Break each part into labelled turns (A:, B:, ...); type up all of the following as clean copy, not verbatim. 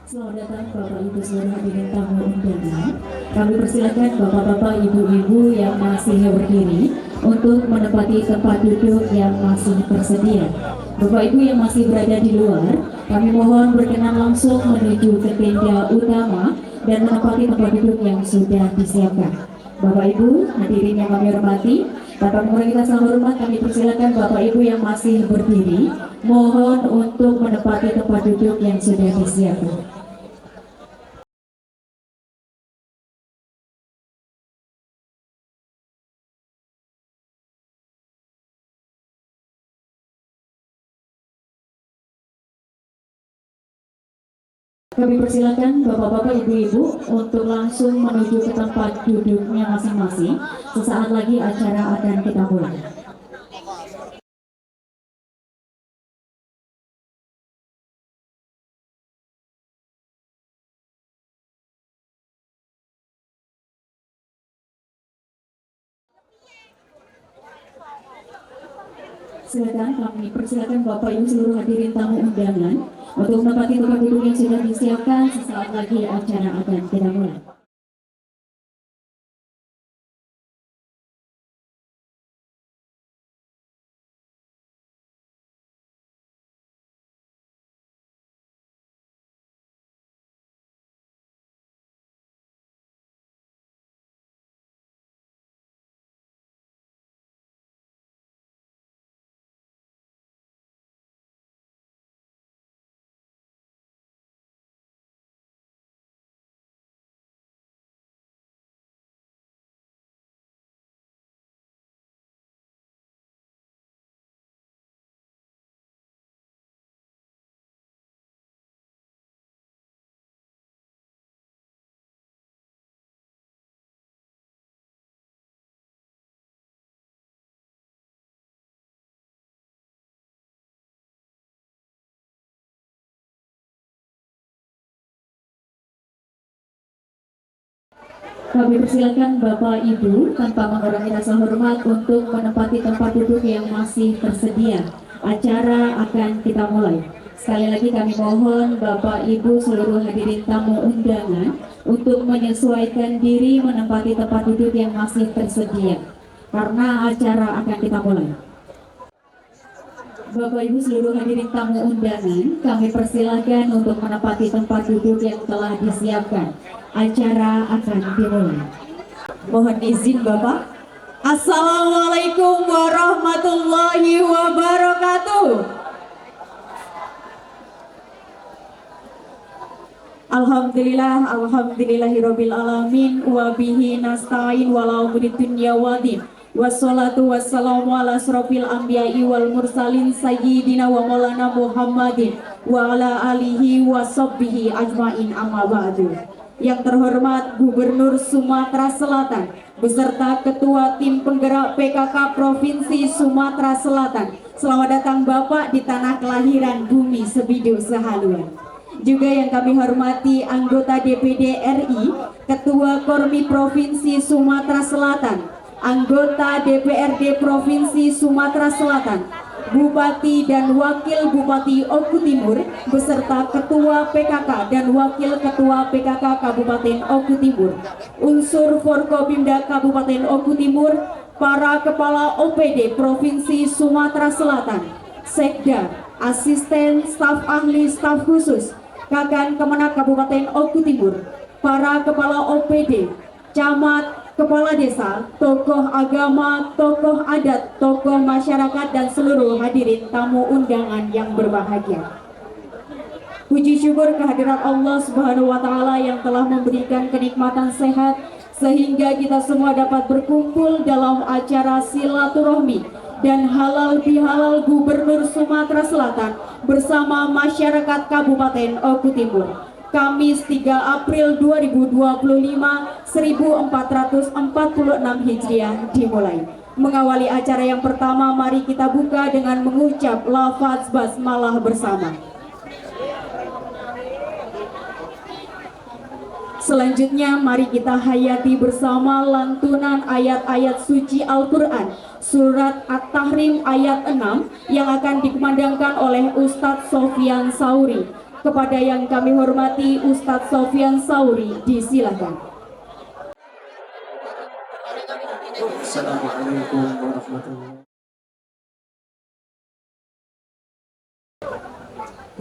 A: Selamat datang Bapak Ibu seluruh hadirin tamu undangan. Kami persilakan Bapak-bapak, Ibu-ibu yang masih berdiri untuk menempati tempat duduk yang masih tersedia. Bapak Ibu yang masih berada di luar, kami mohon berkenan langsung menuju ke tenda utama dan menempati tempat duduk yang sudah disiapkan. Bapak Ibu hadirin yang kami hormati, tanpa mengurangi rasa hormat, kami persilakan Bapak Ibu yang masih berdiri mohon untuk menempati tempat duduk yang sudah disiapkan. Kami persilakan Bapak-bapak, Ibu-ibu untuk langsung menuju ke tempat duduknya masing-masing. Sesaat lagi acara akan kita mulai. Silakan kami persilakan Bapak Ibu seluruh hadirin tamu undangan untuk menempati tempat duduk yang sudah disiapkan. Sesaat lagi acara akan kita mulai. Kami persilakan Bapak Ibu tanpa mengurangi rasa hormat untuk menempati tempat duduk yang masih tersedia. Acara akan kita mulai. Sekali lagi kami mohon Bapak Ibu seluruh hadirin tamu undangan untuk menyesuaikan diri menempati tempat duduk yang masih tersedia karena acara akan kita mulai. Bapak Ibu seluruh hadirin tamu undangan, kami persilakan untuk menempati tempat duduk yang telah disiapkan. Acara akan dimulai. Mohon izin Bapak. Assalamualaikum warahmatullahi wabarakatuh. Alhamdulillahirabbil alamin wa bihi nasta'in wala umuri dunya wadin. Wassalatu wassalamu ala asrofil anbiya'i wal mursalin sayyidina wa maulana Muhammadin wa ala alihi wa sahbihi ajmain, amma ba'du. Yang terhormat Gubernur Sumatera Selatan beserta Ketua Tim Penggerak PKK Provinsi Sumatera Selatan. Selamat datang Bapak di tanah kelahiran bumi Sebidu Sehaluan. Juga yang kami hormati anggota DPD RI, Ketua Kormi Provinsi Sumatera Selatan, anggota DPRD Provinsi Sumatera Selatan, Bupati dan Wakil Bupati Oku Timur, beserta Ketua PKK dan Wakil Ketua PKK Kabupaten Oku Timur, unsur Forkopimda Kabupaten Oku Timur, para Kepala OPD Provinsi Sumatera Selatan, Sekda, Asisten, Staf Ahli, Staf Khusus, Kakan Kemenak Kabupaten Oku Timur, para Kepala OPD, Camat, Kepala Desa, tokoh agama, tokoh adat, tokoh masyarakat, dan seluruh hadirin tamu undangan yang berbahagia. Puji syukur kehadirat Allah Subhanahu wa Ta'ala yang telah memberikan kenikmatan sehat sehingga kita semua dapat berkumpul dalam acara silaturahmi dan halal bihalal Gubernur Sumatera Selatan bersama masyarakat Kabupaten Oku Timur. Kamis 3 April 2025 1446 Hijriah dimulai. Mengawali acara yang pertama, mari kita buka dengan mengucap lafaz basmalah bersama. Selanjutnya mari kita hayati bersama lantunan ayat-ayat suci Al-Quran Surat At-Tahrim ayat 6 yang akan dikumandangkan oleh Ustadz Sofyan Sauri. Kepada yang kami hormati Ustadz Sofyan Sauri, disilakan.
B: Assalamualaikum warahmatullahi wabarakatuh.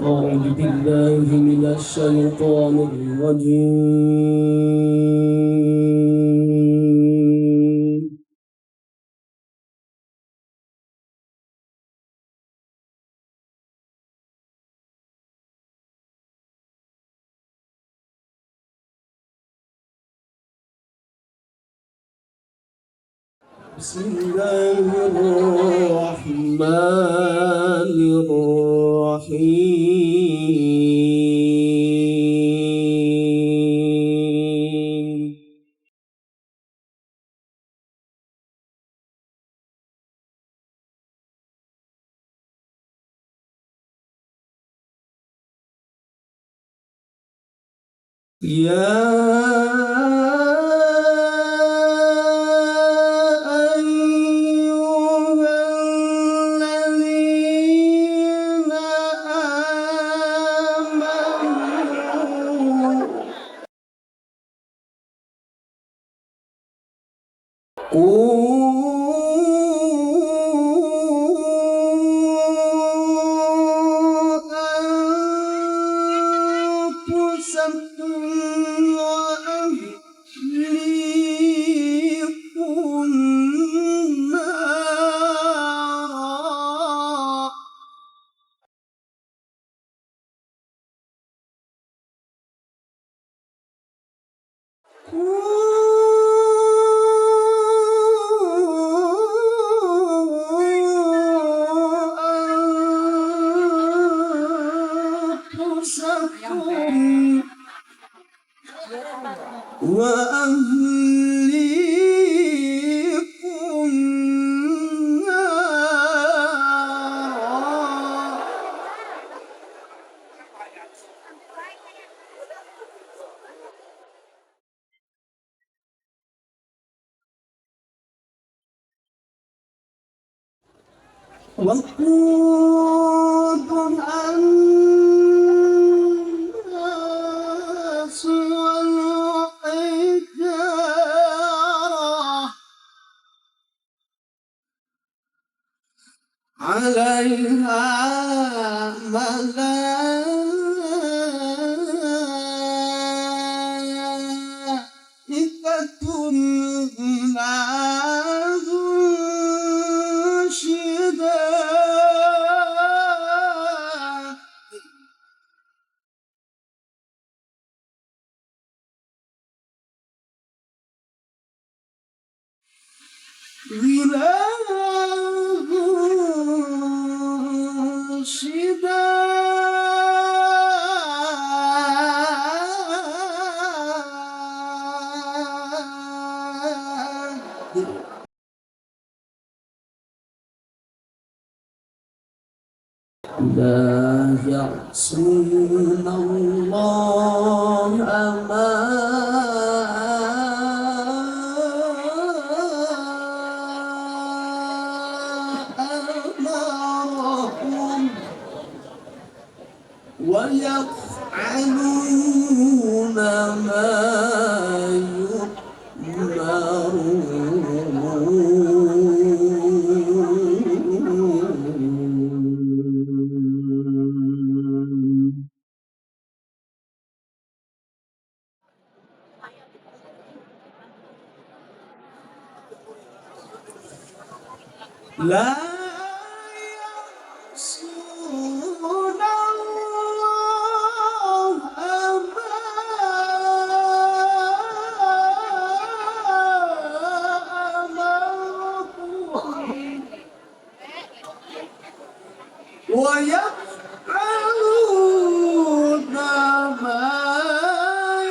B: A'udzu billahi minasy syaithanir rajim. Bismillahirrahmanirrahim. Ya وأهليكم نارا وقودها الناس والحجارة عليها ملائكة غلاظ شداد غلاظ شداد لا يعصون الله ما أمرهم ويفعلون ما يؤمرون. لا يعصون الله ما أمرهم ويفعلون ما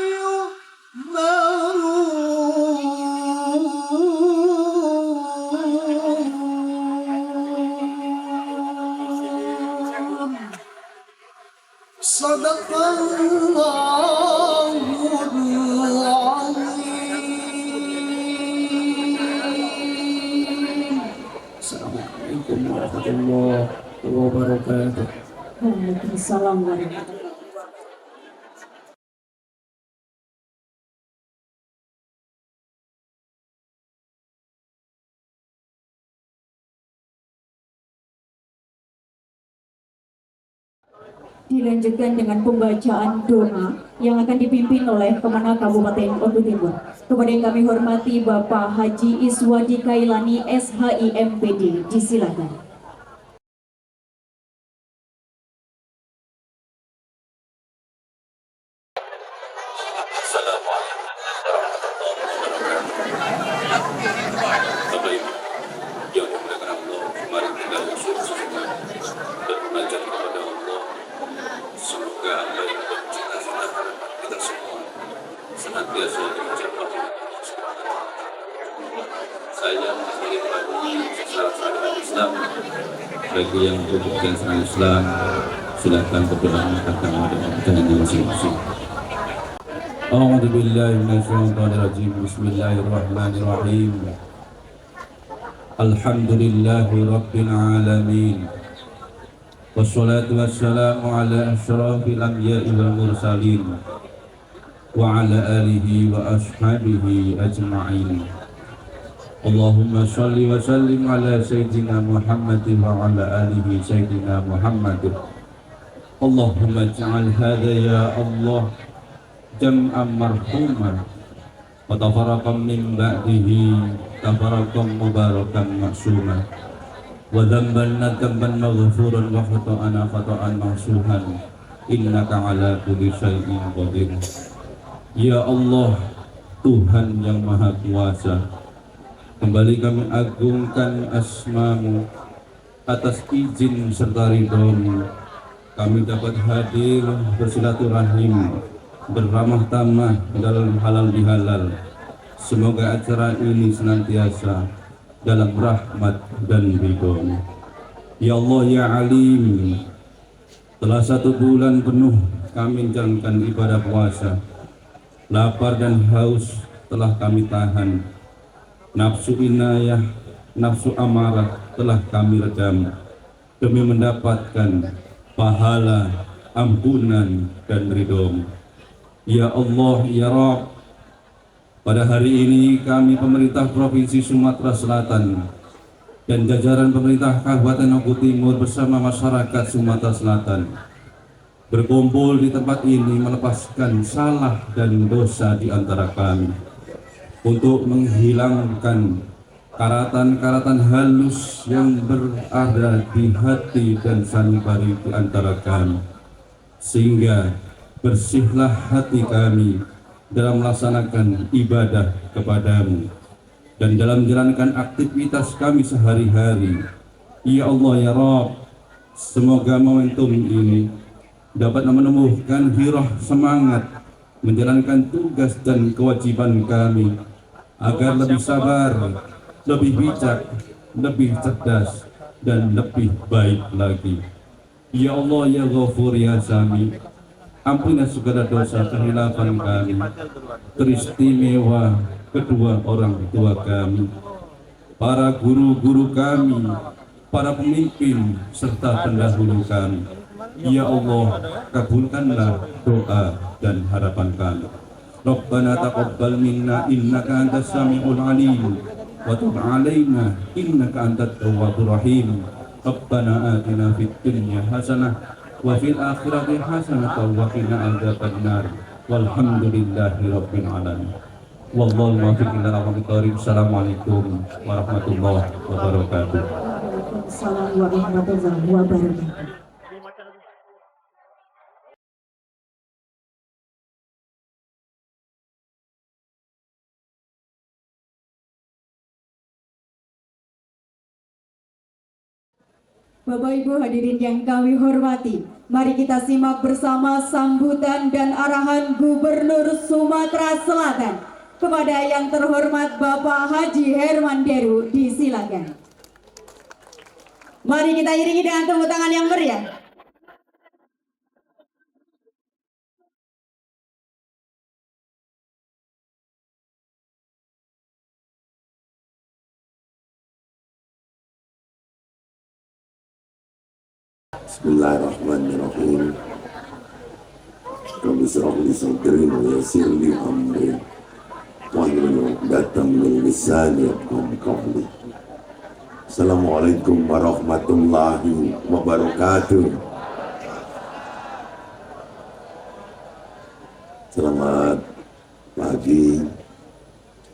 B: يؤمرون. صدق الله العظيم. Assalamualaikum warahmatullahi wabarakatuh.
A: Waalaikumsalam warahmatullahi wabarakatuh. Dilanjutkan dengan pembacaan doa yang akan dipimpin oleh Kemenag Kabupaten Oku Timur. Kepada yang kami hormati Bapak Haji Iswadi Kailani SHI MPD, disilakan.
C: Assalamualaikum warahmatullahi wabarakatuh. Bapak Ibu yang dimuliakan Allah, mari kita usul sejenak dan munajat kepada Allah. Semoga apa yang menjadi cita-cita kita semua senantiasa diucapkan oleh Allah Subhanahu wa Ta'ala. Saya mengakhiri pagi secara syariat Islam. Bagi yang bukan syariat Islam, silakan berdoa mengatakan dengan masing-masing. A'udzu billahi minasyaitonir rajim. Bismillahirrahmanirrahim. Alhamdulillahi rabbil alamin. Wassalatu wassalamu ala asyrafil anbiya'i wal mursalin wa ala alihi wa ashabihi ajma'in. Allahumma shalli wa sallim ala sayyidina Muhammadin wa ala alihi sayyidina Muhammadin. Allahumma ij'al hadha ya Allah jam'an marhuman wa tafarraqan min ba'dihi tafarraqan mubarakan ma'suman wa dhanban nadban maghfuran wa khata'an ma'suhan innaka ala kulli syai'in qadir. Ya Allah, Tuhan yang Maha Kuasa, kembali kami agungkan asma-Mu. Atas izin serta ridho-Mu kami dapat hadir bersilaturahim, beramah tamah dalam halal bihalal. Semoga acara ini senantiasa dalam rahmat dan ridho. Ya Allah ya Alim, telah 1 bulan penuh kami menjalankan ibadah puasa. Lapar dan haus telah kami tahan. Nafsu inayah, nafsu amarah telah kami redam demi mendapatkan pahala, ampunan dan ridho. Ya Allah, ya Rabb, pada hari ini kami pemerintah Provinsi Sumatera Selatan dan jajaran pemerintah Kabupaten Oku Timur bersama masyarakat Sumatera Selatan berkumpul di tempat ini melepaskan salah dan dosa di antara kami untuk menghilangkan karatan-karatan halus yang berada di hati dan sanubari di antara kami, sehingga bersihlah hati kami dalam melaksanakan ibadah kepadamu dan dalam menjalankan aktivitas kami sehari-hari. Ya Allah ya Rabb, semoga momentum ini dapat menumbuhkan hirah semangat menjalankan tugas dan kewajiban kami agar lebih sabar, lebih bijak, lebih cerdas dan lebih baik lagi. Ya Allah ya Ghafur ya Sami, ampunilah segala dosa kehilafan kami, teristimewa kedua orang tua kami, para guru-guru kami, para pemimpin serta pendahulu kami. Ya Allah, kabulkanlah doa dan harapan kami. Rabbana taqabbal minna innaka antas samiul alim wa tub alaina innaka antat tawwabur rahim. Rabbana atina fid dunya hasanah wa fil akhirati hasanah wa qina adzabannar. Walhamdulillahi rabbil alamin. Wallahu muwaffiq ila aqwamit thoriq. Assalamualaikum warahmatullahi wabarakatuh.
A: Waalaikumsalam warahmatullahi wabarakatuh. Bapak Ibu hadirin yang kami hormati, mari kita simak bersama sambutan dan arahan Gubernur Sumatera Selatan kepada yang terhormat Bapak Haji Herman Deru, disilakan. Mari kita iringi dengan tepuk tangan yang meriah.
D: Bismillahirrahmanirrahim. Rabbi shrah li sadri wa yassir li amri wahlul 'uqdatam min lisani yafqahu qawli. Assalamualaikum warahmatullahi wabarakatuh. Selamat pagi,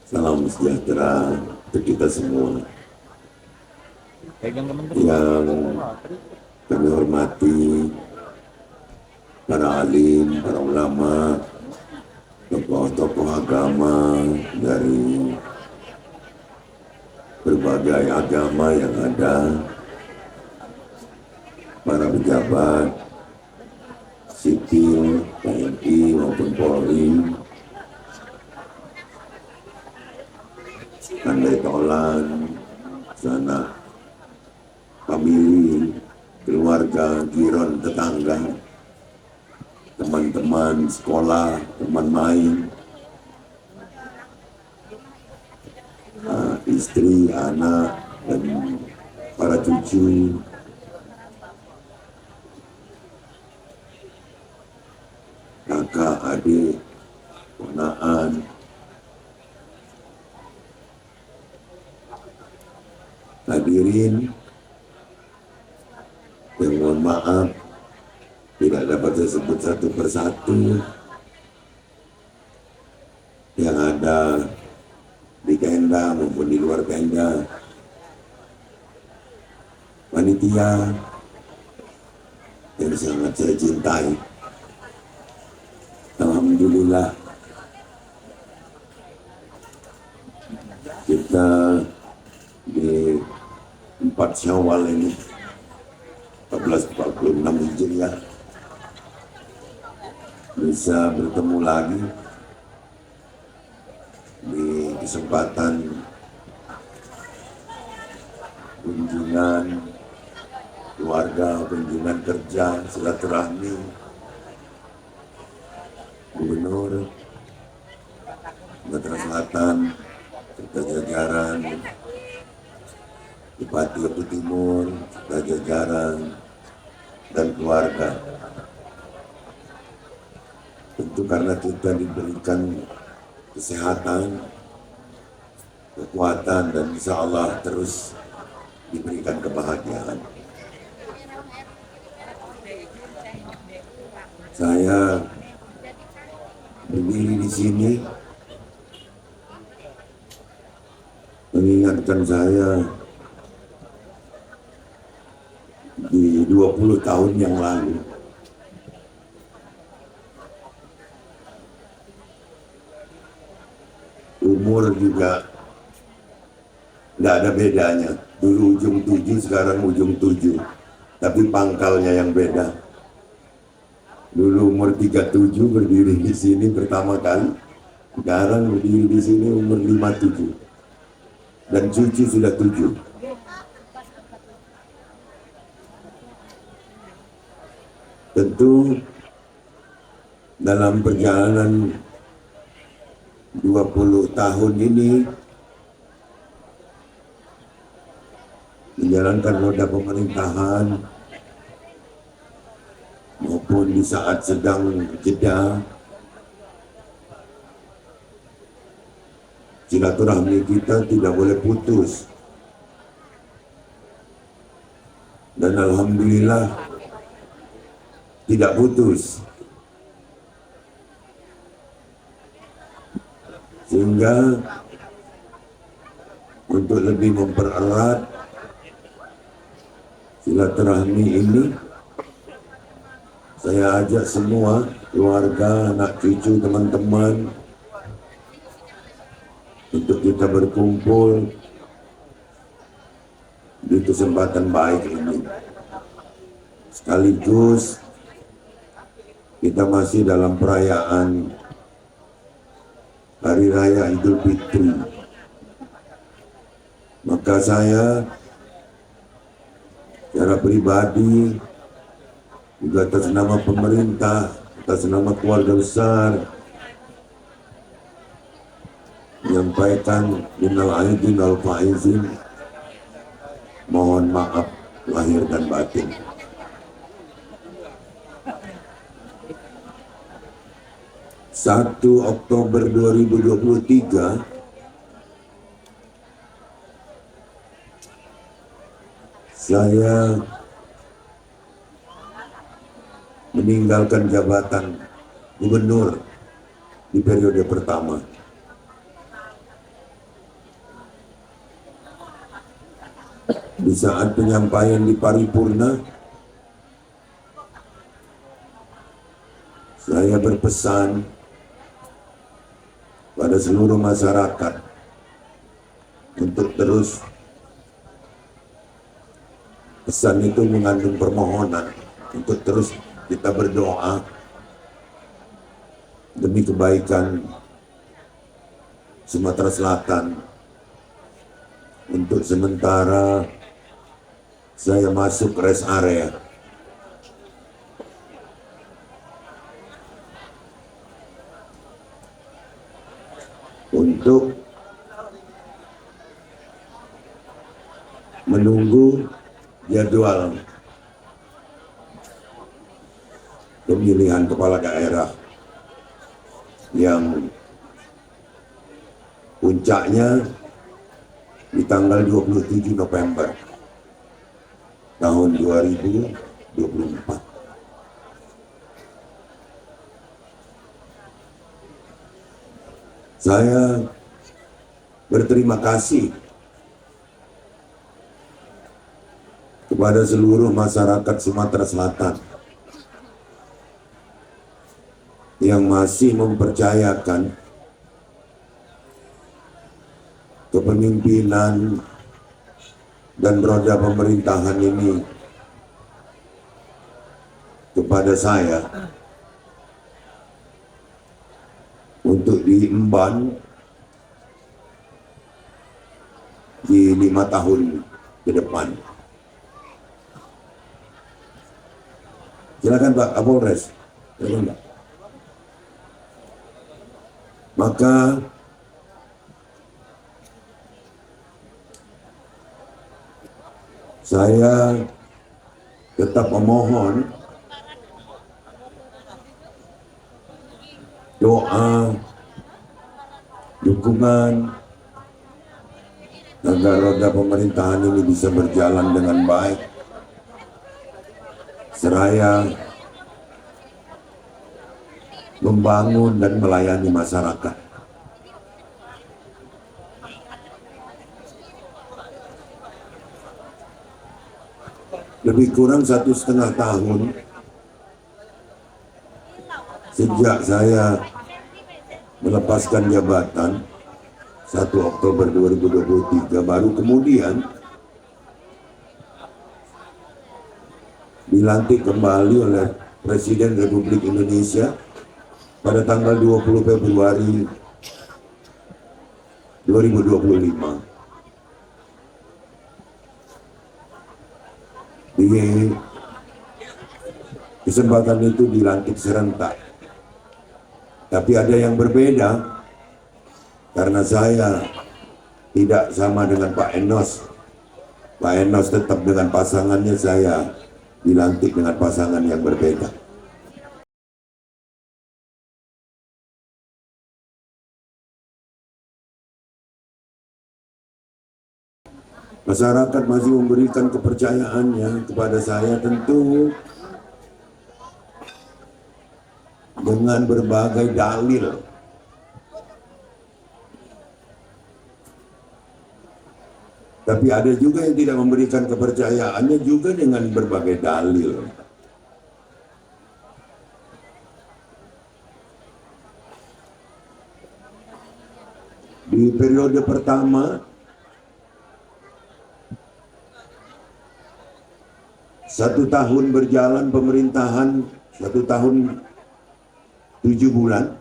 D: salam sejahtera untuk kita semua. Yang kami hormati para alim, para ulama, tokoh-tokoh agama dari berbagai agama yang ada, para pejabat sipil, TNI maupun Polri, Andai Tolan, sanak famili, keluarga, giron, tetangga, teman-teman sekolah, teman main, istri, anak, dan para cucu. Kakak, adik, ponaan, hadirin yang mohon maaf tidak dapat saya sebut satu persatu yang ada di tenda maupun di luar tenda, panitia yang sangat saya cintai. Alhamdulillah kita di 4 Syawal ini 1446 Hijriah bisa bertemu lagi di kesempatan kunjungan keluarga, kunjungan kerja, silaturahmi Gubernur Sumatera Selatan serta jajaran Bupati Lombok Timur serta jajaran dan keluarga. Tentu karena kita diberikan kesehatan, kekuatan, dan insya Allah terus diberikan kebahagiaan. Saya berdiri di sini mengingatkan saya di 20 tahun yang lalu. Umur juga nggak ada bedanya. Dulu ujung 7, sekarang ujung 7. Tapi pangkalnya yang beda. Dulu umur 37 berdiri di sini pertama kali. Sekarang berdiri di sini umur 57. Dan cucu sudah 7. Tentu dalam perjalanan 20 tahun ini menjalankan roda pemerintahan maupun di saat sedang jeda, silaturahmi kita tidak boleh putus. Dan alhamdulillah tidak putus. Sehingga untuk lebih mempererat silaturahmi ini, saya ajak semua keluarga, anak cucu, teman-teman untuk kita berkumpul di kesempatan baik ini. Sekaligus kita masih dalam perayaan Hari Raya Idul Fitri. Maka saya secara pribadi juga atas nama pemerintah, atas nama keluarga besar menyampaikan minal aidin wal faizin, mohon maaf lahir dan batin. Satu Oktober 2023 saya meninggalkan jabatan gubernur di periode pertama. Di saat penyampaian di paripurna, saya berpesan pada seluruh masyarakat untuk terus, pesan itu mengandung permohonan untuk terus kita berdoa demi kebaikan Sumatera Selatan. Untuk sementara saya masuk rest area. Untuk menunggu jadwal pemilihan kepala daerah yang puncaknya di tanggal 27 November tahun 2024. Saya berterima kasih kepada seluruh masyarakat Sumatera Selatan yang masih mempercayakan kepemimpinan dan roda pemerintahan ini kepada saya untuk diemban di 5 tahun ke depan. Silakan Pak Kapolres. Silakan Pak. Maka saya tetap memohon doa, dukungan agar roda pemerintahan ini bisa berjalan dengan baik, seraya membangun dan melayani masyarakat. Lebih kurang 1,5 tahun sejak saya melepaskan jabatan 1 Oktober 2023, baru kemudian dilantik kembali oleh Presiden Republik Indonesia pada tanggal 20 Februari 2025. Di kesempatan itu dilantik serentak. Tapi ada yang berbeda karena saya tidak sama dengan Pak Enos. Pak Enos tetap dengan pasangannya, saya dilantik dengan pasangan yang berbeda. Masyarakat masih memberikan kepercayaannya kepada saya, tentu dengan berbagai dalil. Tapi ada juga yang tidak memberikan kepercayaannya juga dengan berbagai dalil. Di periode pertama, 1 tahun berjalan pemerintahan, 1 tahun 7 bulan,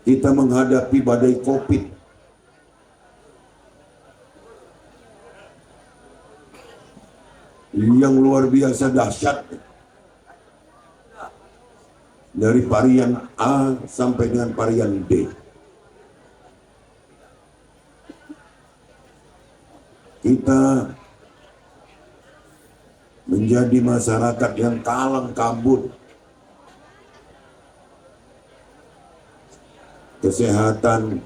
D: kita menghadapi badai COVID. Yang luar biasa dahsyat, dari varian A sampai dengan varian D. Kita menjadi masyarakat yang kalang kabut, kesehatan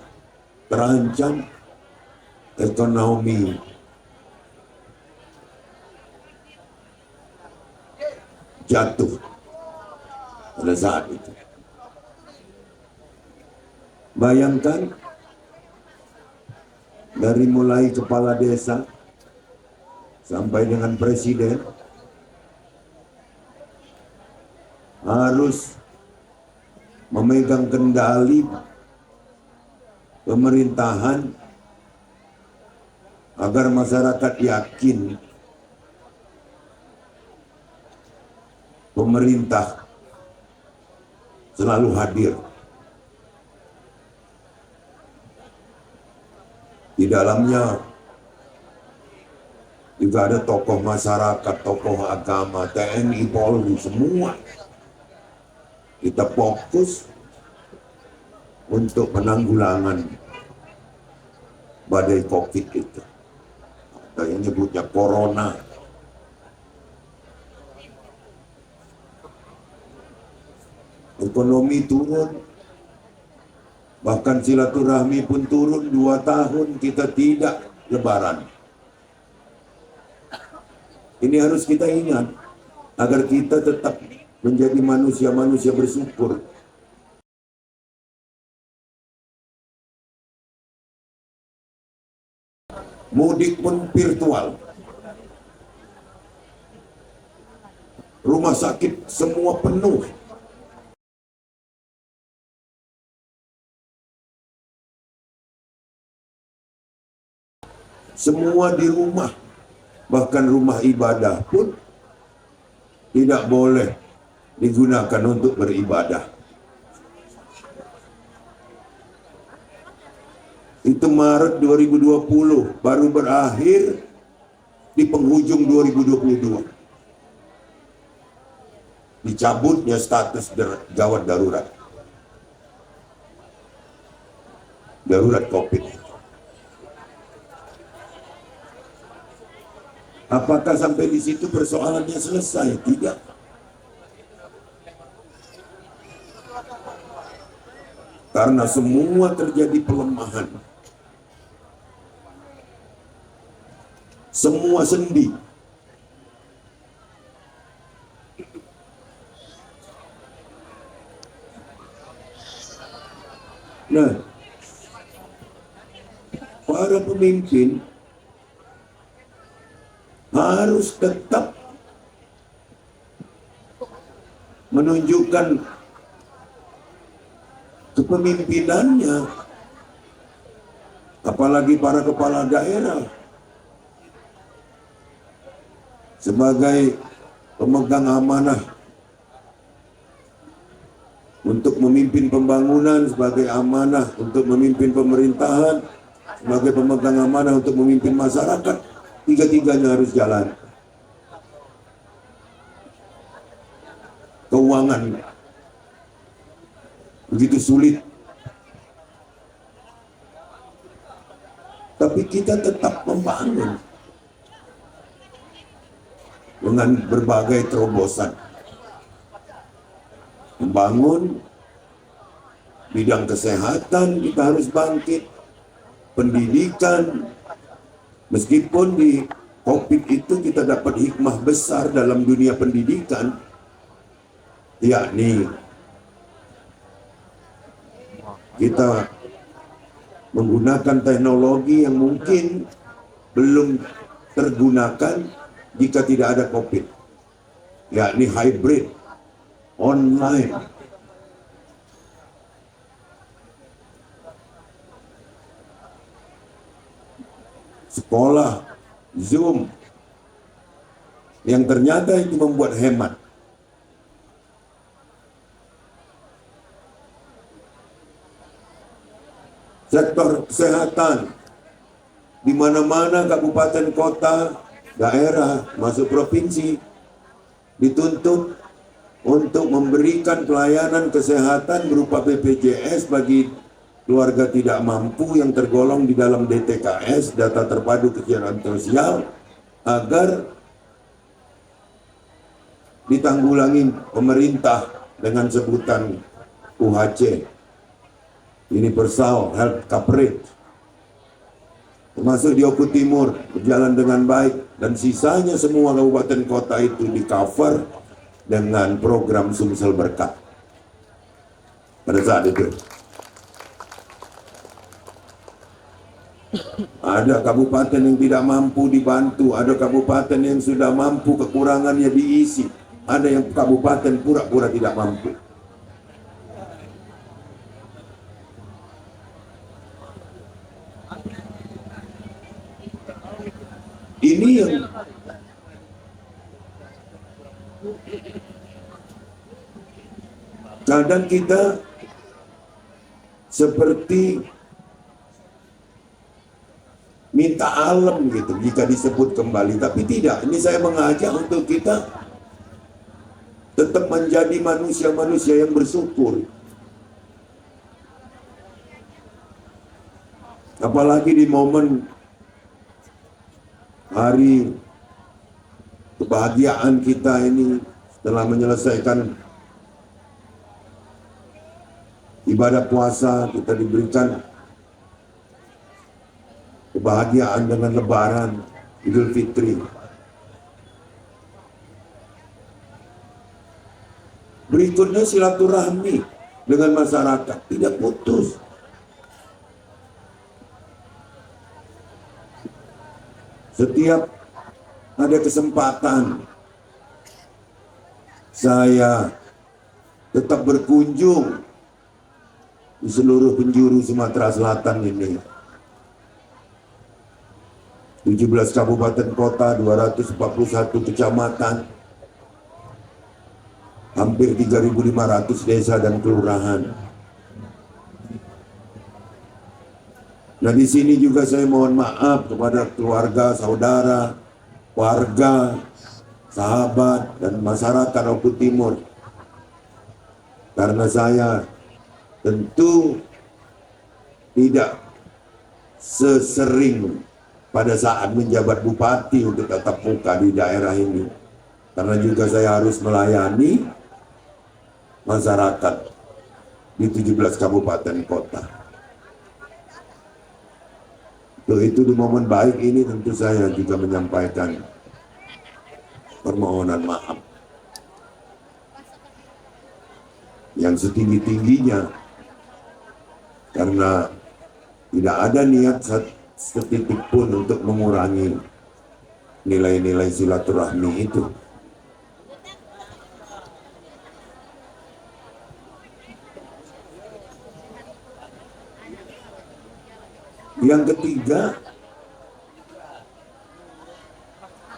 D: terancam, ekonomi jatuh. pada saat itu. Bayangkan dari mulai kepala desa sampai dengan presiden harus memegang kendali pemerintahan agar masyarakat yakin pemerintah selalu hadir. Di dalamnya juga ada tokoh masyarakat, tokoh agama, TNI, Polri, semua. Kita fokus untuk penanggulangan badai COVID itu. Ada yang nyebutnya corona. Ekonomi turun, bahkan silaturahmi pun turun. 2 tahun kita tidak lebaran. Ini harus kita ingat agar kita tetap menjadi manusia-manusia bersyukur. Mudik pun virtual. Rumah sakit semua penuh. Semua di rumah. Bahkan rumah ibadah pun tidak boleh digunakan untuk beribadah. Itu Maret 2020, baru berakhir di penghujung 2022. Dicabutnya status gawat darurat. Darurat COVID. Apakah sampai di situ persoalannya selesai? Tidak. Karena semua terjadi pelemahan. Semua sendi. Nah, para pemimpin harus tetap menunjukkan kepemimpinannya, apalagi para kepala daerah sebagai pemegang amanah untuk memimpin pembangunan, sebagai amanah untuk memimpin pemerintahan, sebagai pemegang amanah untuk memimpin masyarakat. Tiga-tiganya harus jalan. Keuangan begitu sulit, tapi kita tetap membangun dengan berbagai terobosan. Membangun bidang kesehatan, kita harus bangkit. Pendidikan, meskipun di COVID itu kita dapat hikmah besar dalam dunia pendidikan, yakni kita menggunakan teknologi yang mungkin belum tergunakan jika tidak ada COVID, yakni hybrid, online. Sekolah Zoom yang ternyata itu membuat hemat. Sektor kesehatan di mana-mana, kabupaten, kota, daerah, masuk provinsi dituntut untuk memberikan pelayanan kesehatan berupa BPJS bagi keluarga tidak mampu yang tergolong di dalam DTKS, data terpadu kesejahteraan sosial, agar ditanggulangi pemerintah dengan sebutan UHC, Universal Health Coverage. Termasuk di Oku Timur berjalan dengan baik, dan sisanya semua kabupaten kota itu di cover dengan program Sumsel Berkah. pada saat itu. Ada kabupaten yang tidak mampu dibantu, ada kabupaten yang sudah mampu kekurangannya diisi, ada yang kabupaten pura-pura tidak mampu. Ini yang kadang kita seperti minta alam gitu jika disebut kembali, tapi tidak. Ini saya mengajak untuk kita tetap menjadi manusia-manusia yang bersyukur. Apalagi di momen hari kebahagiaan kita ini setelah menyelesaikan ibadah puasa, kita diberikan kebahagiaan dengan lebaran Idul Fitri. Berikutnya silaturahmi dengan masyarakat tidak putus. Setiap ada kesempatan saya tetap berkunjung di seluruh penjuru Sumatera Selatan ini. 17 kabupaten kota, 241 kecamatan, hampir 3.500 desa dan kelurahan. Nah, di sini juga saya mohon maaf kepada keluarga, saudara, warga, sahabat, dan masyarakat Oku Timur. Karena saya tentu tidak sesering pada saat menjabat bupati untuk tatap muka di daerah ini. Karena juga saya harus melayani masyarakat di 17 kabupaten kota. Itu di momen baik ini tentu saya juga menyampaikan permohonan maaf yang setinggi-tingginya, karena tidak ada niat setitik pun untuk mengurangi nilai-nilai silaturahmi itu. Yang ketiga,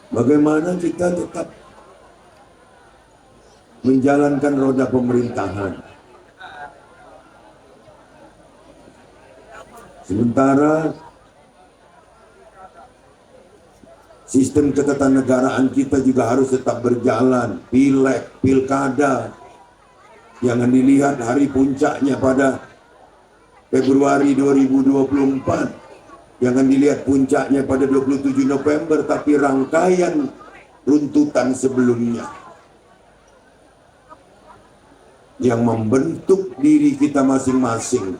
D: bagaimana kita tetap menjalankan roda pemerintahan. Sementara sistem ketatanegaraan kita juga harus tetap berjalan. Pileg, pilkada, jangan dilihat hari puncaknya pada Februari 2024. Jangan dilihat puncaknya pada 27 November, tapi rangkaian runtutan sebelumnya yang membentuk diri kita masing-masing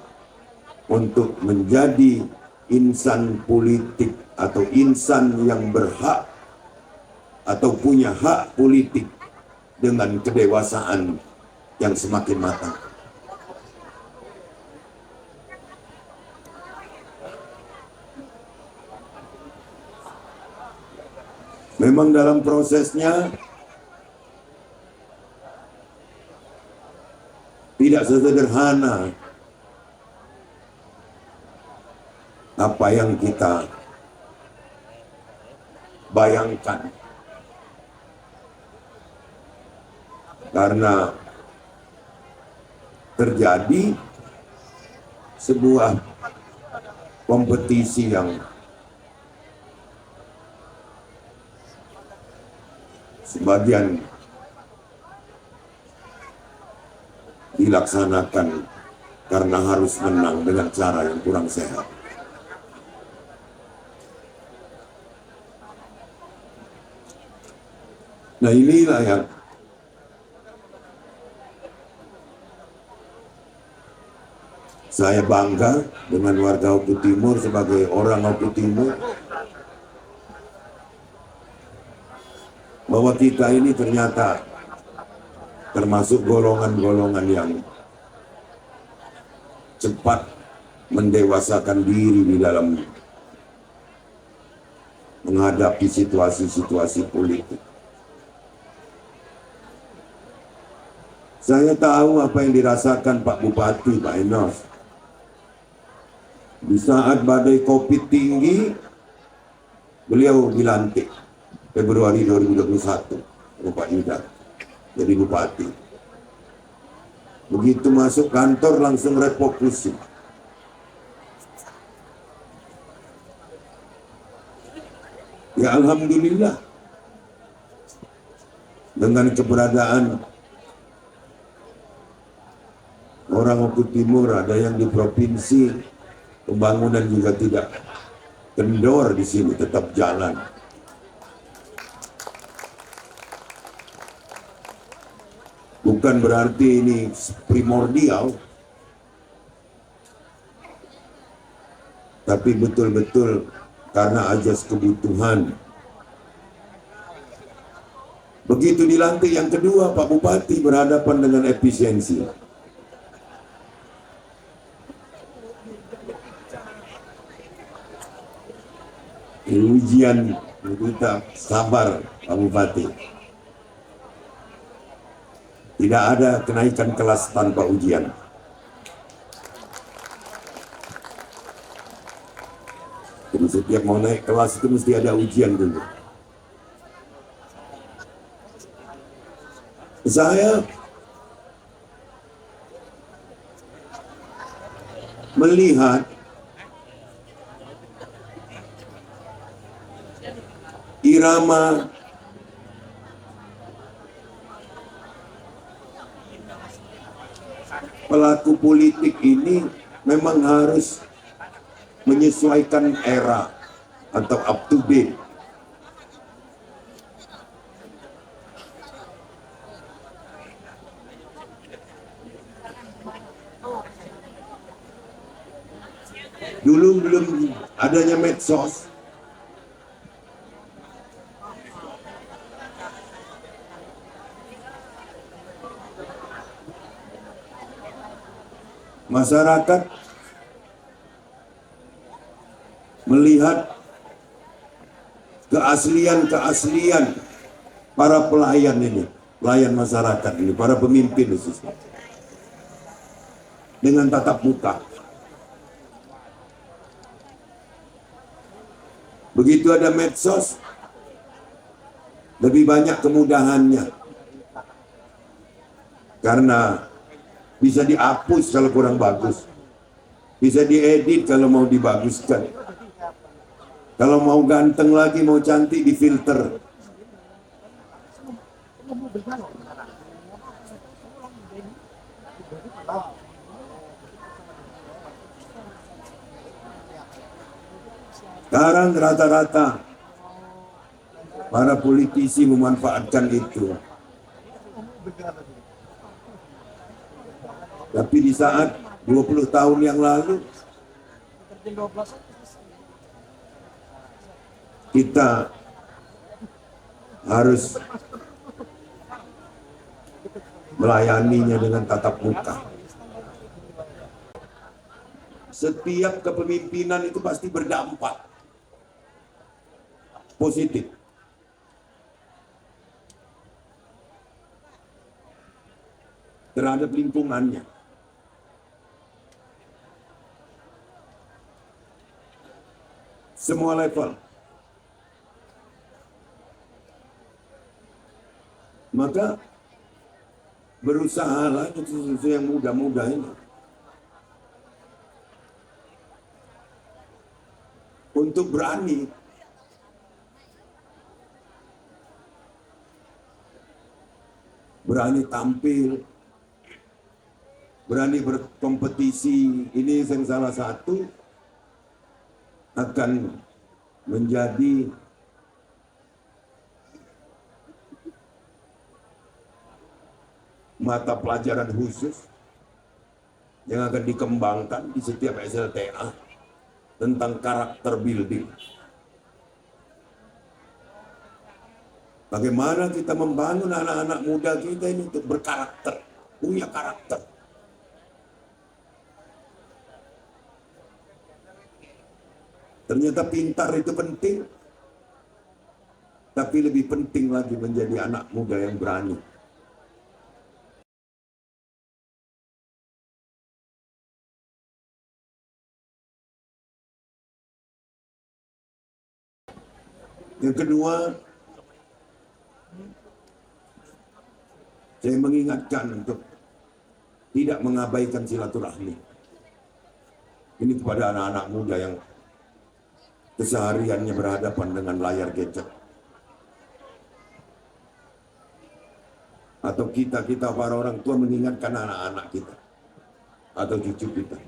D: untuk menjadi insan politik atau insan yang berhak atau punya hak politik dengan kedewasaan yang semakin matang. Memang dalam prosesnya tidak sesederhana apa yang kita bayangkan, karena terjadi sebuah kompetisi yang sebagian dilaksanakan karena harus menang dengan cara yang kurang sehat. Nah, inilah yang saya bangga dengan warga Oku Timur sebagai orang Oku Timur, bahwa kita ini ternyata termasuk golongan-golongan yang cepat mendewasakan diri di dalam menghadapi situasi-situasi politik. Saya tahu apa yang dirasakan Pak Bupati, Pak Enos. Di saat badai COVID tinggi, beliau dilantik Februari 2021, Pak Yuda, jadi Bupati. Begitu masuk kantor langsung refocusing. Ya Alhamdulillah, dengan keberadaan orang Oku Timur, ada yang di provinsi, pembangunan juga tidak kendor di sini, tetap jalan. Bukan berarti ini primordial, tapi betul-betul karena ajas kebutuhan. Begitu dilantik yang kedua, Pak Bupati berhadapan dengan efisiensi. Ujian kita sabar, Pak Bupati. Tidak ada kenaikan kelas tanpa ujian. Jadi setiap mau naik kelas itu mesti ada ujian dulu. Saya melihat irama pelaku politik ini memang harus menyesuaikan era atau up to date. Dulu belum adanya medsos, masyarakat melihat keaslian para pelayan ini, pelayan masyarakat ini, para pemimpin khususnya, dengan tatap muka. Begitu ada medsos, lebih banyak kemudahannya, karena bisa dihapus kalau kurang bagus, bisa diedit kalau mau dibaguskan. Kalau mau ganteng lagi, mau cantik, difilter. Sekarang rata-rata para politisi memanfaatkan itu. Tapi di saat 20 tahun yang lalu, kita harus melayaninya dengan tatap muka. Setiap kepemimpinan itu pasti berdampak positif. Terhadap lingkungannya. Semua level. Maka berusahalah sesuatu yang mudah-mudah ini untuk berani tampil, berani berkompetisi. Ini yang salah satu akan menjadi mata pelajaran khusus yang akan dikembangkan di setiap SLTA tentang karakter building. Bagaimana kita membangun anak-anak muda kita ini untuk berkarakter, punya karakter. Ternyata pintar itu penting, tapi lebih penting lagi menjadi anak muda yang berani. Yang kedua, saya mengingatkan untuk tidak mengabaikan silaturahmi. Ini kepada anak-anak muda yang kesehariannya berhadapan dengan layar gadget. Atau kita para orang tua mengingatkan anak-anak kita atau cucu kita.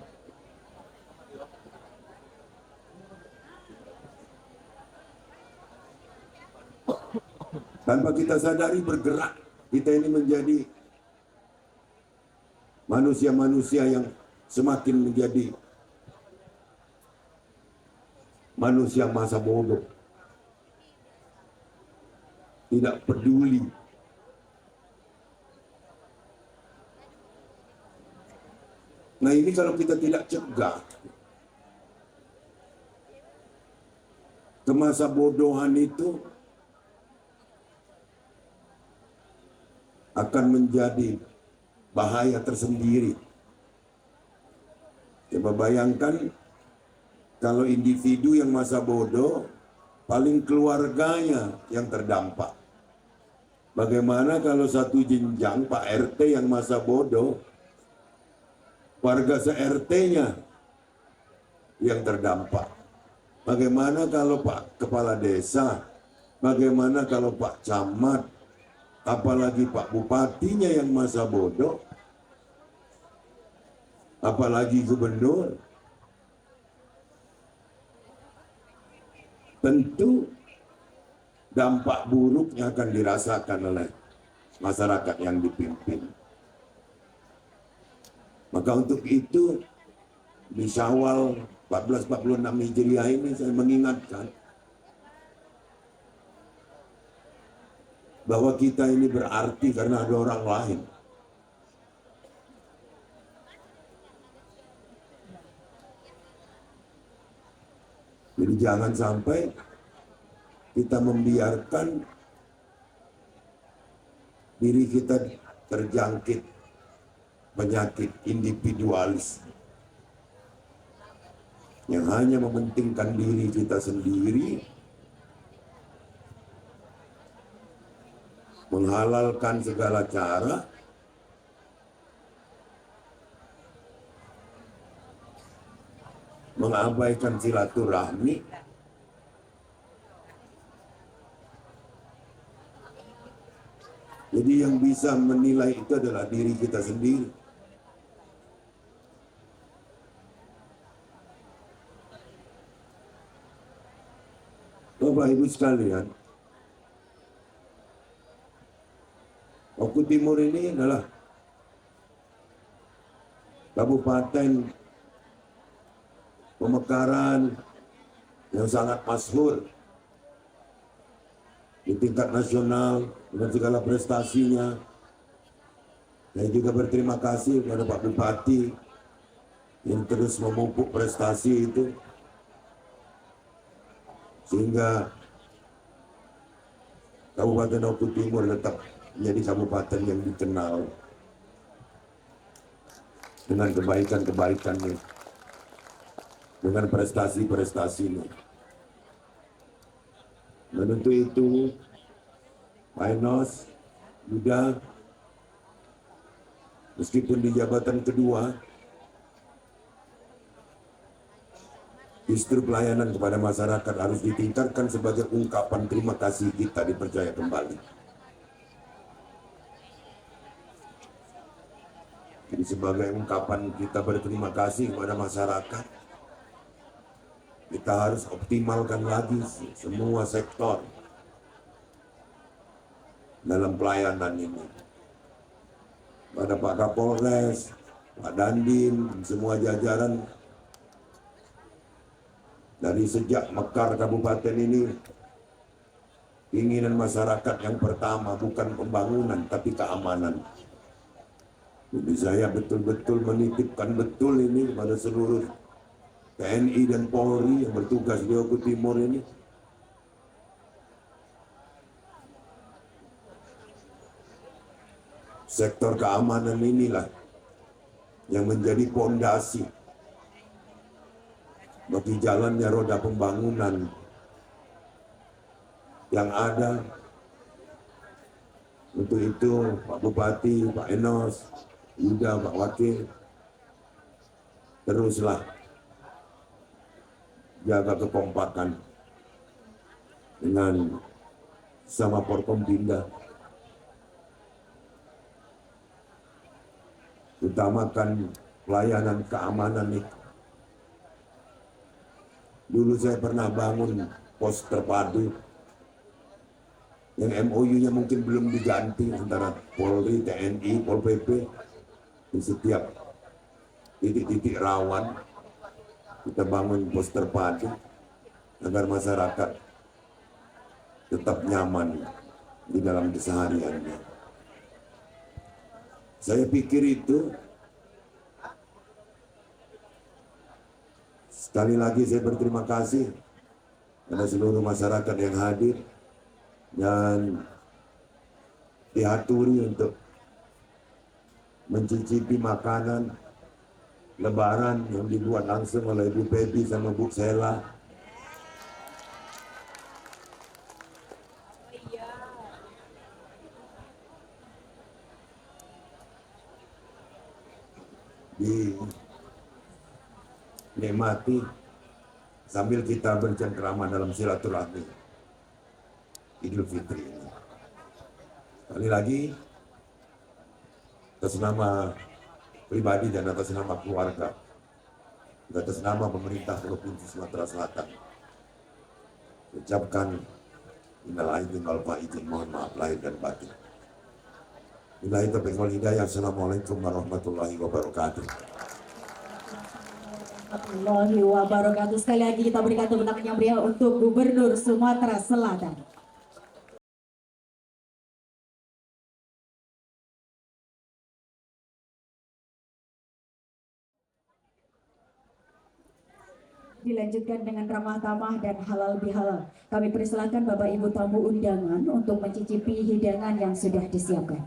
D: Tanpa kita sadari bergerak, kita ini menjadi manusia-manusia yang semakin menjadi manusia masa bodoh. Tidak peduli. Nah ini kalau kita tidak cegah, kemasa bodohan itu akan menjadi bahaya tersendiri. Coba bayangkan kalau individu yang masa bodoh, paling keluarganya yang terdampak. Bagaimana kalau satu jenjang Pak RT yang masa bodoh, warga se-RT-nya yang terdampak. Bagaimana kalau Pak Kepala Desa, bagaimana kalau Pak Camat, apalagi Pak Bupatinya yang masa bodoh, apalagi Gubernur. Tentu dampak buruknya akan dirasakan oleh masyarakat yang dipimpin. Maka untuk itu di Syawal 1446 Hijriah ini saya mengingatkan bahwa kita ini berarti karena ada orang lain. Jadi jangan sampai kita membiarkan diri kita terjangkit penyakit individualis yang hanya mementingkan diri kita sendiri, menghalalkan segala cara mengabaikan silaturahmi, jadi yang bisa menilai itu adalah diri kita sendiri. Bapak Ibu sekalian, Oku Timur ini adalah kabupaten pemekaran yang sangat masyhur di tingkat nasional dengan segala prestasinya. Saya juga berterima kasih kepada Pak Bupati yang terus memupuk prestasi itu sehingga Kabupaten Oku Timur tetap menjadi kabupaten yang dikenal dengan kebaikan-kebaikannya, dengan prestasi-prestasinya. Dan untuk itu, Pak Enos, Yuda, meskipun di jabatan kedua, justru pelayanan kepada masyarakat harus ditingkatkan sebagai ungkapan terima kasih kita dipercaya kembali. Jadi sebagai ungkapan kita berterima kasih kepada masyarakat, kita harus optimalkan lagi semua sektor dalam pelayanan ini. Pada Pak Kapolres, Pak Dandim, semua jajaran, dari sejak mekar kabupaten ini, keinginan masyarakat yang pertama bukan pembangunan tapi keamanan. Jadi saya betul-betul menitipkan betul ini pada seluruh TNI dan Polri yang bertugas di Oku Timur ini. Sektor keamanan inilah yang menjadi pondasi bagi jalannya roda pembangunan yang ada. Untuk itu Pak Bupati, Pak Enos, juga Pak Wakil, teruslah jaga kekompakan dengan sama Forkompinda. Utamakan pelayanan keamanan itu. Dulu saya pernah bangun pos terpadu yang MOU-nya mungkin belum diganti antara Polri, TNI, Pol PP di setiap titik-titik rawan. Kita bangun pos terpadu agar masyarakat tetap nyaman di dalam kesehariannya. Saya pikir itu, sekali lagi saya berterima kasih kepada seluruh masyarakat yang hadir dan diaturi untuk mencicipi makanan Lebaran yang dibuat langsung oleh Ibu Pebi sama Bu Sela. Dinikmati sambil kita bercengkrama dalam silaturahmi Idul Fitri ini. Sekali lagi, atas nama pribadi dan atas nama keluarga, dan atas nama pemerintah Provinsi Sumatera Selatan, ucapkan innal aidin wal faizin, mohon maaf lahir dan batin. Billahi taufiq wal hidayah. Assalamualaikum warahmatullahi wabarakatuh.
A: Warahmatullahi wabarakatuh. Sekali lagi kita berikan tepuk tangan yang meriah untuk Gubernur Sumatera Selatan. Dilanjutkan dengan ramah tamah dan halal bihalal. Kami persilakan Bapak Ibu tamu undangan untuk mencicipi hidangan yang sudah disiapkan.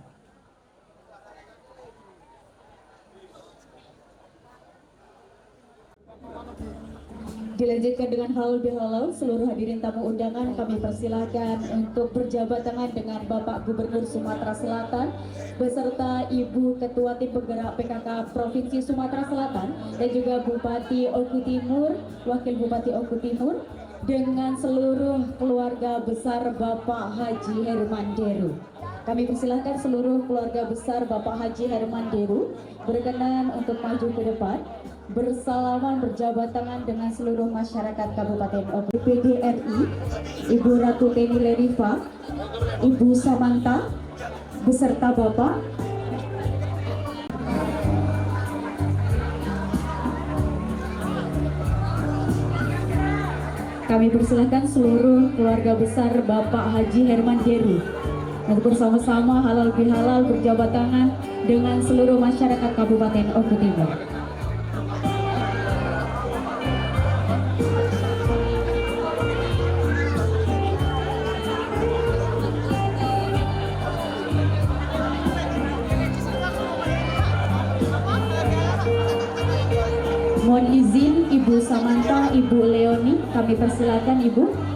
A: Dilanjutkan dengan halal bihalal, seluruh hadirin tamu undangan kami persilahkan untuk berjabat tangan dengan Bapak Gubernur Sumatera Selatan beserta Ibu Ketua Tim Penggerak PKK Provinsi Sumatera Selatan dan juga Bupati Oku Timur, Wakil Bupati Oku Timur dengan seluruh keluarga besar Bapak Haji Herman Deru. Kami persilahkan seluruh keluarga besar Bapak Haji Herman Deru berkenan untuk maju ke depan, bersalaman berjabat tangan dengan seluruh masyarakat Kabupaten Oku. PDRI, Ibu Ratu Teni Lerifa, Ibu Samanta, beserta Bapak. Kami persilahkan seluruh keluarga besar Bapak Haji Herman Deru untuk bersama-sama halal bihalal berjabat tangan dengan seluruh masyarakat Kabupaten Oku Timur. Mohon izin Ibu Samanta, Ibu Leoni, kami persilakan Ibu.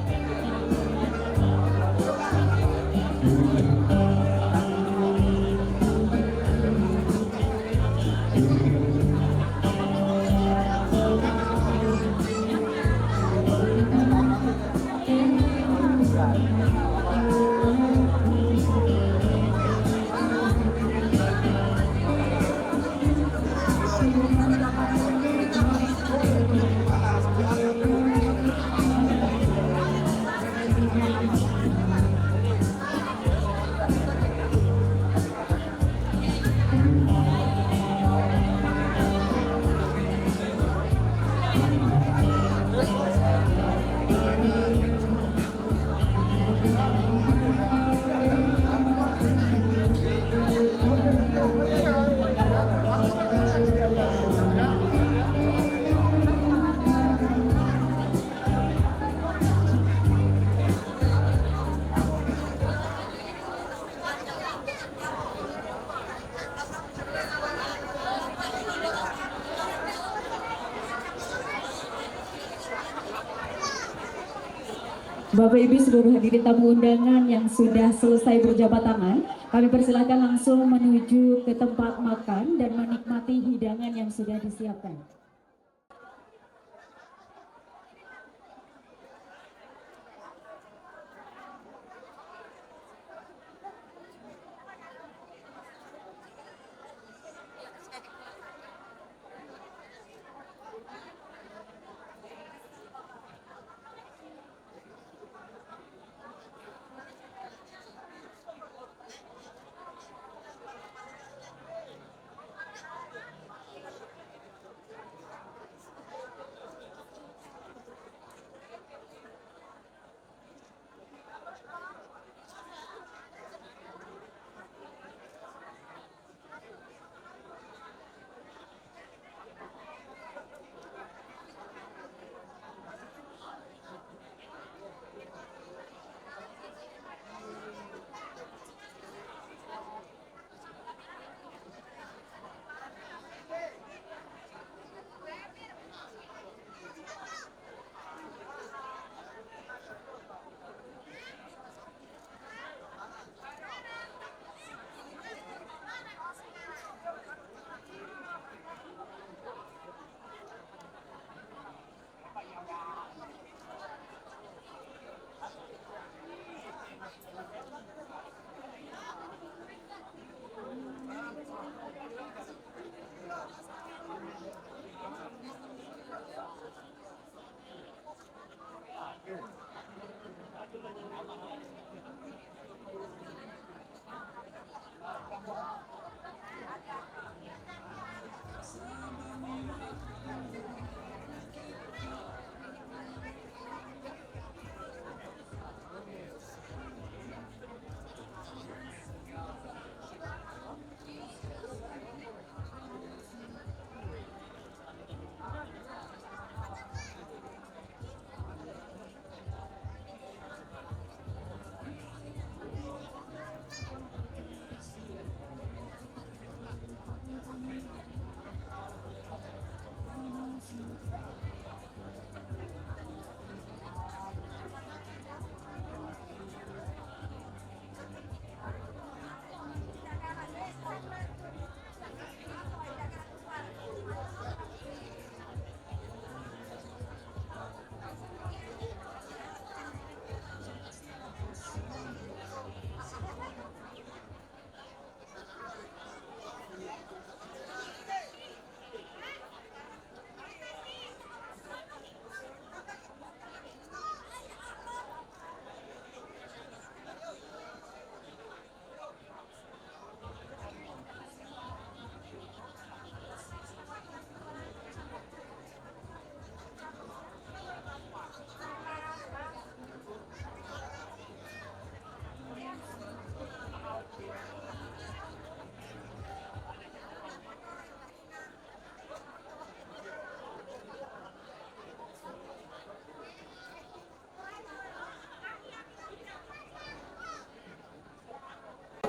A: Bapak Ibu seluruh hadirin tamu undangan yang sudah selesai berjabat tangan, kami persilahkan langsung menuju ke tempat makan dan menikmati hidangan yang sudah disiapkan.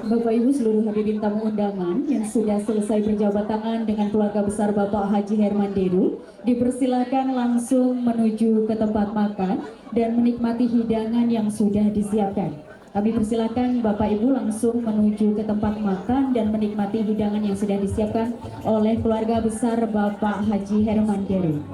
A: Bapak Ibu seluruh hadirin tamu undangan yang sudah selesai berjabat tangan dengan keluarga besar Bapak Haji Herman Deru, dipersilakan langsung menuju ke tempat makan dan menikmati hidangan yang sudah disiapkan. Kami persilakan Bapak Ibu langsung menuju ke tempat makan dan menikmati hidangan yang sudah disiapkan oleh keluarga besar Bapak Haji Herman Deru.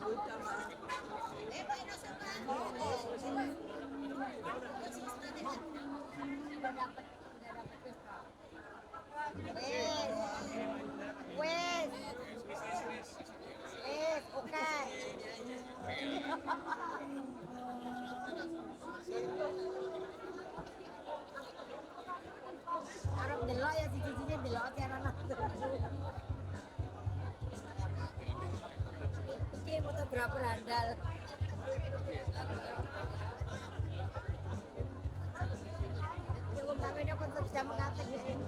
E: Wes, oke. Arab delok ya cici-cici delok cara nak. Iki fotografer handal. Cukup sampai dia konsep jam mengatek di sini.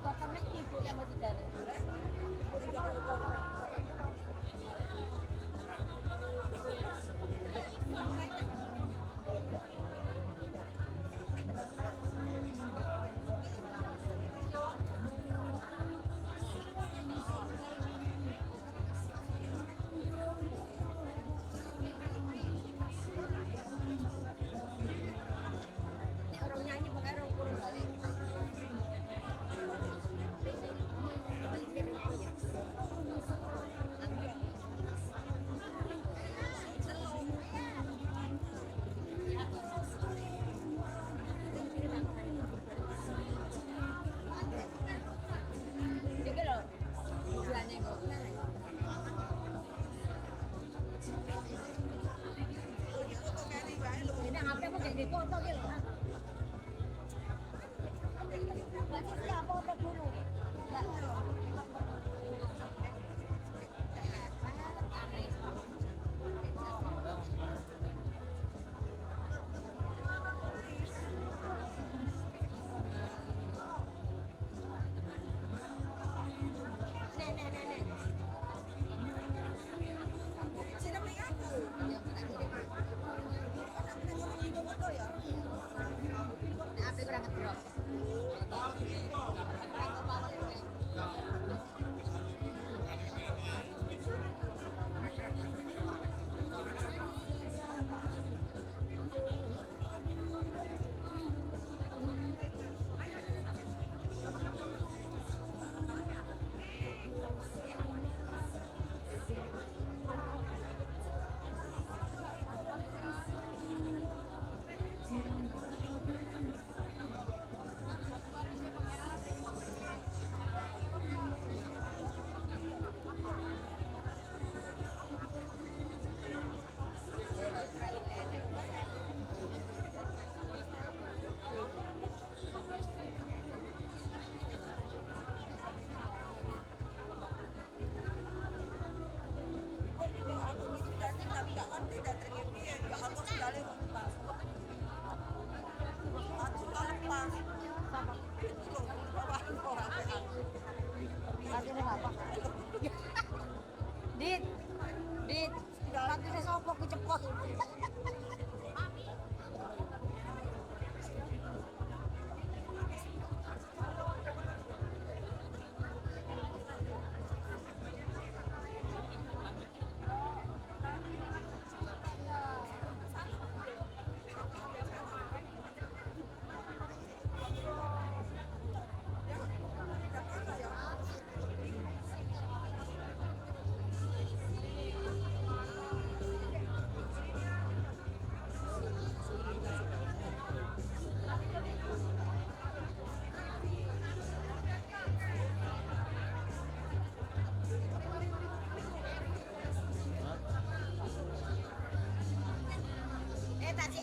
E: Karena ibu yang masih dari. Ini orang nyanyi pakai orang kurung balik. Jadi loh, tujuannya kok. Ini apa kok jadi foto gitu loh. Berarti siapa foto dulu? Apa kurang ngetrok? Dit, nanti saya sopok ke cepot.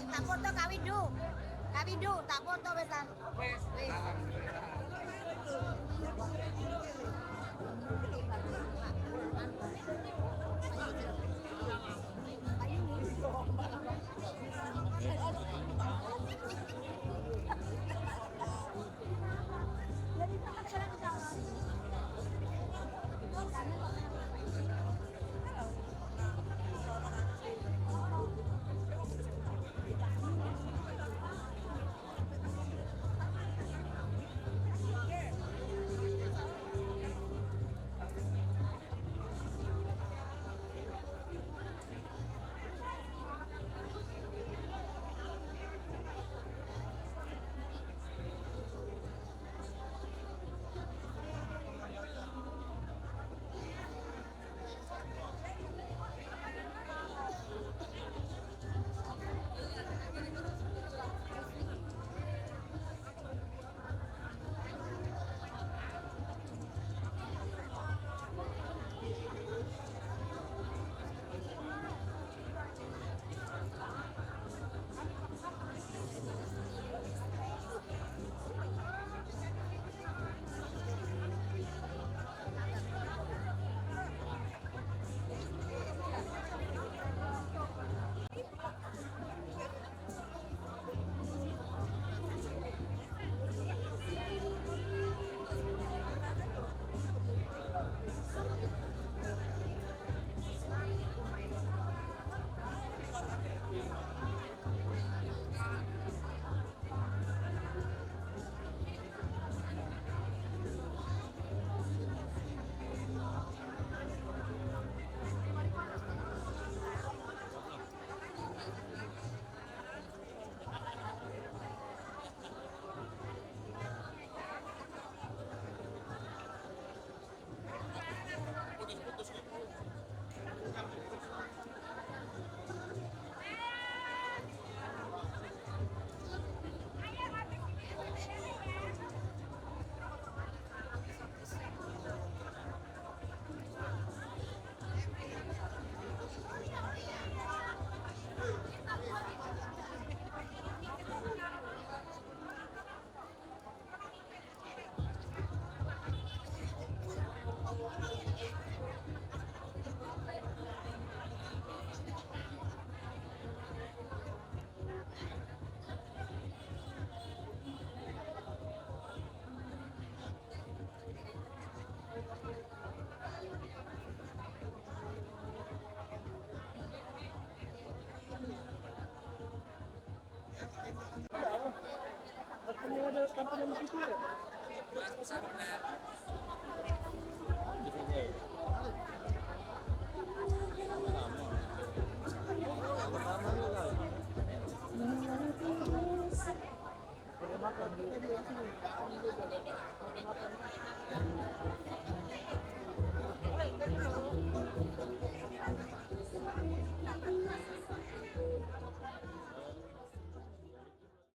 E: Tak foto kawidu, tak foto besan. Wes.